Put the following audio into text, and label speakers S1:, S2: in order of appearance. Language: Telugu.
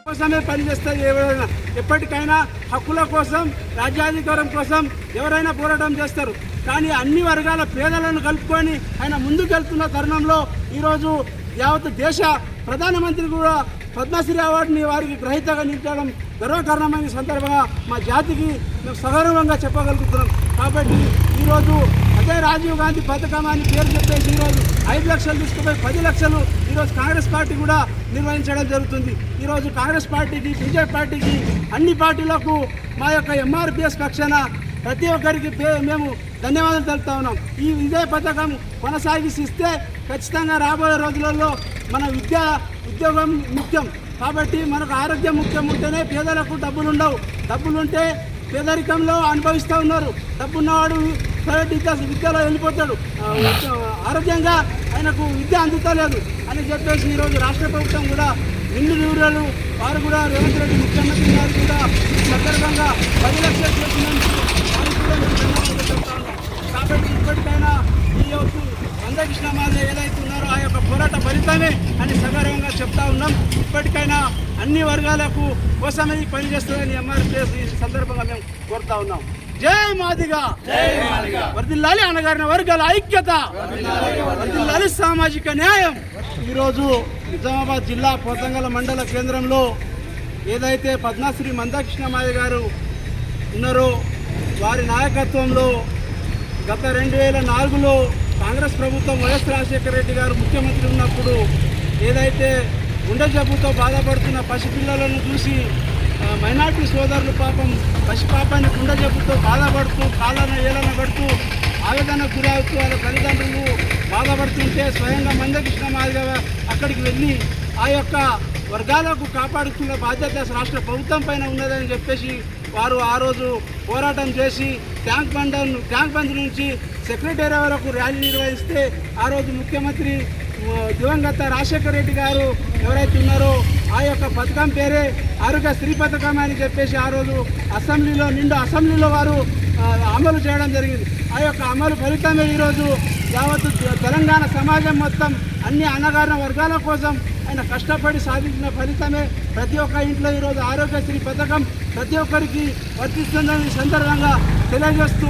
S1: కోసమే పనిచేస్తారు. ఎవరైనా ఎప్పటికైనా హక్కుల కోసం, రాజ్యాధికారం కోసం ఎవరైనా పోరాటం చేస్తారు. కానీ అన్ని వర్గాల పేదలను కలుపుకొని ఆయన ముందుకెళ్తున్న తరుణంలో ఈరోజు యావత్ దేశ ప్రధానమంత్రి కూడా పద్మశ్రీ అవార్డుని వారికి గ్రహీతగా నిలిపడం గర్వకారణమైన సందర్భంగా మా జాతికి మేము సగౌరవంగా చెప్పగలుగుతున్నాం. కాబట్టి ఈరోజు అదే రాజీవ్ గాంధీ పథకం అని పేరు చెప్పేసి ఈరోజు 5 లక్షలు తీసుకుపోయి 10 లక్షలు ఈరోజు కాంగ్రెస్ పార్టీ కూడా నిర్వహించడం జరుగుతుంది. ఈరోజు కాంగ్రెస్ పార్టీకి, బీజేపీ పార్టీకి, అన్ని పార్టీలకు మా యొక్క ఎంఆర్పిఎస్ పక్షాన ప్రతి ఒక్కరికి మేము ధన్యవాదాలు తెలుపుతా ఉన్నాం. ఈ ఇదే పథకం కొనసాగిస్తే ఖచ్చితంగా రాబోయే రోజులలో మన ఉద్యోగం ముఖ్యం. కాబట్టి మనకు ఆరోగ్యం ముఖ్యం. ఉంటేనే పేదలకు డబ్బులు ఉండవు. డబ్బులుంటే పేదరికంలో అనుభవిస్తూ ఉన్నారు. డబ్బున్నవాడు ప్రైవేట్ విద్యలో వెళ్ళిపోతాడు. ఆరోగ్యంగా ఆయనకు విద్య అందుతలేదు అని చెప్పేసి ఈరోజు రాష్ట్ర ప్రభుత్వం కూడా నిండు నివురాలు వారు కూడా రేవంత్ రెడ్డి ముఖ్యమంత్రి గారు కూడా సందర్భంగా 10 లక్షలు చేసినందుకు వారికి కూడా మేము ధన్యవాదాలు చెప్తా ఉన్నాం. కాబట్టి ఇప్పటికైనా ఈ యొక్క మందకృష్ణ మాదిగ ఏదైతే ఉన్నారో ఆ యొక్క పోరాట ఫలితమే అని సగర్వంగా చెప్తా ఉన్నాం. ఇప్పటికైనా అన్ని వర్గాలకు కోసమే పనిచేస్తుందని ఎంఆర్పిఎస్ ఈ సందర్భంగా మేము కోరుతా ఉన్నాం. జై మాదిగ, వర్ధిల్లాలి అణగారిన వర్గాల ఐక్యత, వర్ధిల్లాలి సామాజిక న్యాయం. ఈరోజు నిజామాబాద్ జిల్లా పోతంగల మండల కేంద్రంలో ఏదైతే పద్మశ్రీ మందకృష్ణ మాదిగ గారు ఉన్నారో వారి నాయకత్వంలో గత 2004లో కాంగ్రెస్ ప్రభుత్వం వైఎస్ రాజశేఖర రెడ్డి గారు ముఖ్యమంత్రి ఉన్నప్పుడు ఏదైతే గుండె జబ్బుతో బాధపడుతున్న పసిపిల్లలను చూసి మైనార్టీ సోదరులు పాపం పసిపాపాన్ని గుండె జబ్బుతో బాధపడుతూ కాళ్ళను ఏలన పడుతూ ఆవేదనకు గురవుతూ వాళ్ళ తల్లిదండ్రులు బాధపడుతుంటే స్వయంగా మందకృష్ణ మాదిగ అక్కడికి వెళ్ళి ఆ యొక్క వర్గాలకు కాపాడుతున్న బాధ్యత రాష్ట్ర ప్రభుత్వం పైన ఉన్నదని చెప్పేసి వారు ఆ రోజు పోరాటం చేసి ట్యాంక్ బండ్ నుంచి సెక్రటరీ వరకు ర్యాలీ నిర్వహిస్తే ఆ రోజు ముఖ్యమంత్రి దివంగత రాజశేఖర రెడ్డి గారు ఎవరైతే ఉన్నారో ఆ యొక్క పథకం పేరే ఆరోగ్యశ్రీ పథకం అని చెప్పేసి ఆ రోజు అసెంబ్లీలో వారు అమలు చేయడం జరిగింది. ఆ యొక్క అమలు ఫలితమే ఈరోజు యావత్తు తెలంగాణ సమాజం మొత్తం అన్ని అణగారిన వర్గాల కోసం ఆయన కష్టపడి సాధించిన ఫలితమే ప్రతి ఒక్క ఇంట్లో ఈరోజు ఆరోగ్యశ్రీ పథకం ప్రతి ఒక్కరికి వర్తిస్తుందని సందర్భంగా తెలియజేస్తూ